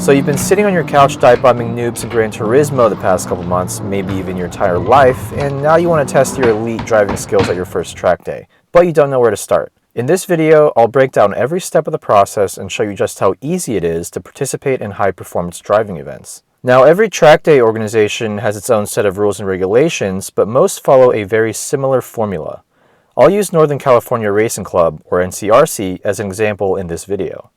So you've been sitting on your couch dive-bombing noobs in Gran Turismo the past couple months, maybe even your entire life, and now you want to test your elite driving skills at your first track day, but you don't know where to start. In this video, I'll break down every step of the process and show you just how easy it is to participate in high-performance driving events. Now, every track day organization has its own set of rules and regulations, but most follow a very similar formula. I'll use Northern California Racing Club, or NCRC, as an example in this video.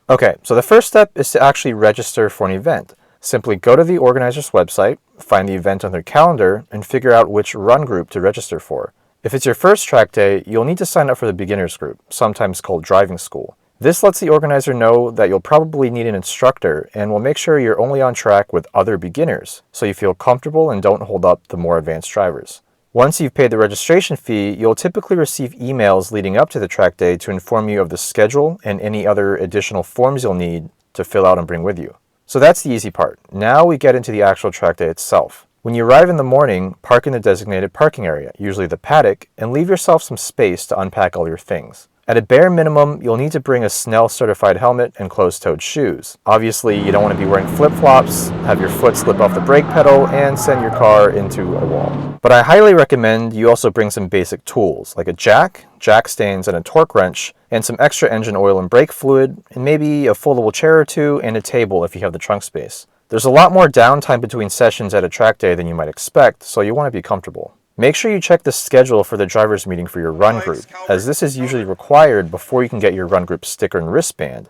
Okay, so the first step is to actually register for an event. Simply go to the organizer's website, find the event on their calendar, and figure out which run group to register for. If it's your first track day, you'll need to sign up for the beginners group, sometimes called driving school. This lets the organizer know that you'll probably need an instructor and will make sure you're only on track with other beginners, so you feel comfortable and don't hold up the more advanced drivers. Once you've paid the registration fee, you'll typically receive emails leading up to the track day to inform you of the schedule and any other additional forms you'll need to fill out and bring with you. So that's the easy part. Now we get into the actual track day itself. When you arrive in the morning, park in the designated parking area, usually the paddock, and leave yourself some space to unpack all your things. At a bare minimum, you'll need to bring a Snell certified helmet and closed-toed shoes. Obviously, you don't want to be wearing flip-flops, have your foot slip off the brake pedal, and send your car into a wall. But I highly recommend you also bring some basic tools, like a jack stands, and a torque wrench, and some extra engine oil and brake fluid, and maybe a foldable chair or two, and a table if you have the trunk space. There's a lot more downtime between sessions at a track day than you might expect, so you want to be comfortable. Make sure you check the schedule for the driver's meeting for your run group, as this is usually required before you can get your run group sticker and wristband,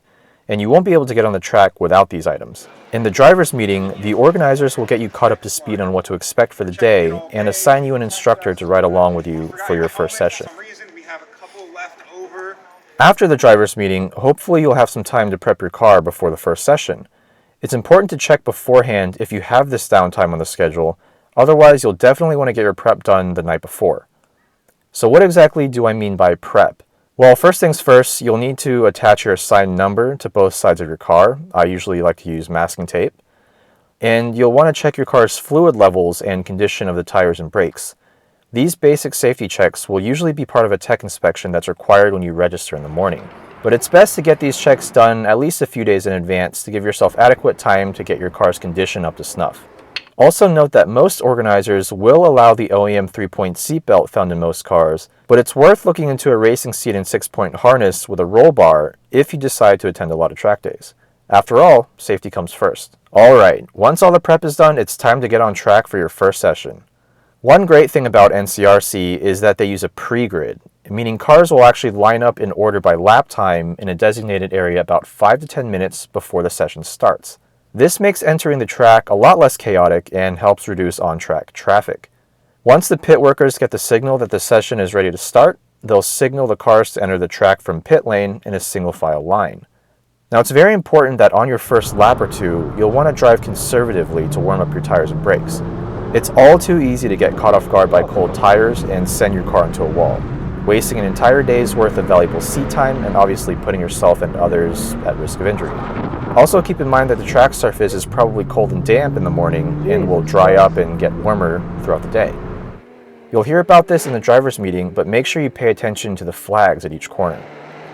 and you won't be able to get on the track without these items. In the driver's meeting, the organizers will get you caught up to speed on what to expect for the day and assign you an instructor to ride along with you for your first session. After the driver's meeting, hopefully you'll have some time to prep your car before the first session. It's important to check beforehand if you have this downtime on the schedule. Otherwise, you'll definitely want to get your prep done the night before. So what exactly do I mean by prep? Well, first things first, you'll need to attach your assigned number to both sides of your car. I usually like to use masking tape. And you'll want to check your car's fluid levels and condition of the tires and brakes. These basic safety checks will usually be part of a tech inspection that's required when you register in the morning. But it's best to get these checks done at least a few days in advance to give yourself adequate time to get your car's condition up to snuff. Also note that most organizers will allow the OEM 3-point seatbelt found in most cars, but it's worth looking into a racing seat and 6-point harness with a roll bar if you decide to attend a lot of track days. After all, safety comes first. Alright, once all the prep is done, it's time to get on track for your first session. One great thing about NCRC is that they use a pre-grid, meaning cars will actually line up in order by lap time in a designated area about 5 to 10 minutes before the session starts. This makes entering the track a lot less chaotic and helps reduce on-track traffic. Once the pit workers get the signal that the session is ready to start, they'll signal the cars to enter the track from pit lane in a single file line. Now, it's very important that on your first lap or two, you'll want to drive conservatively to warm up your tires and brakes. It's all too easy to get caught off guard by cold tires and send your car into a wall, wasting an entire day's worth of valuable seat time and obviously putting yourself and others at risk of injury. Also keep in mind that the track surface is probably cold and damp in the morning and will dry up and get warmer throughout the day. You'll hear about this in the driver's meeting, but make sure you pay attention to the flags at each corner.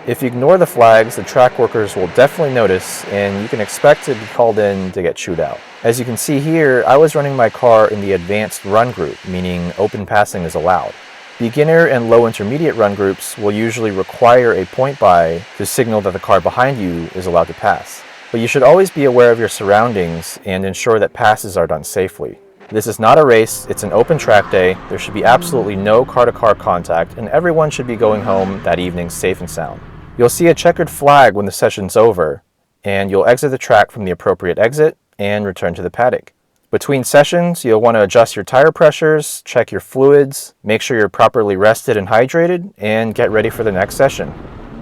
If you ignore the flags, the track workers will definitely notice and you can expect to be called in to get chewed out. As you can see here, I was running my car in the advanced run group, meaning open passing is allowed. Beginner and low intermediate run groups will usually require a point by to signal that the car behind you is allowed to pass. But you should always be aware of your surroundings and ensure that passes are done safely. This is not a race, it's an open track day. There should be absolutely no car-to-car contact and everyone should be going home that evening safe and sound. You'll see a checkered flag when the session's over, and you'll exit the track from the appropriate exit and return to the paddock. Between sessions, you'll want to adjust your tire pressures, check your fluids, make sure you're properly rested and hydrated, and get ready for the next session.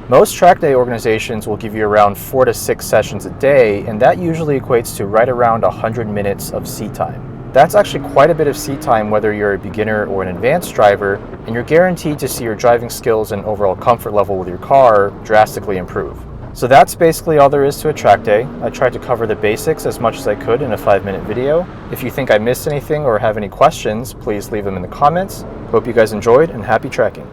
Most track day organizations will give you around 4 to 6 sessions a day, and that usually equates to right around 100 minutes of seat time. That's actually quite a bit of seat time whether you're a beginner or an advanced driver, and you're guaranteed to see your driving skills and overall comfort level with your car drastically improve. So that's basically all there is to a track day. I tried to cover the basics as much as I could in a 5-minute video. If you think I missed anything or have any questions, please leave them in the comments. Hope you guys enjoyed and happy tracking.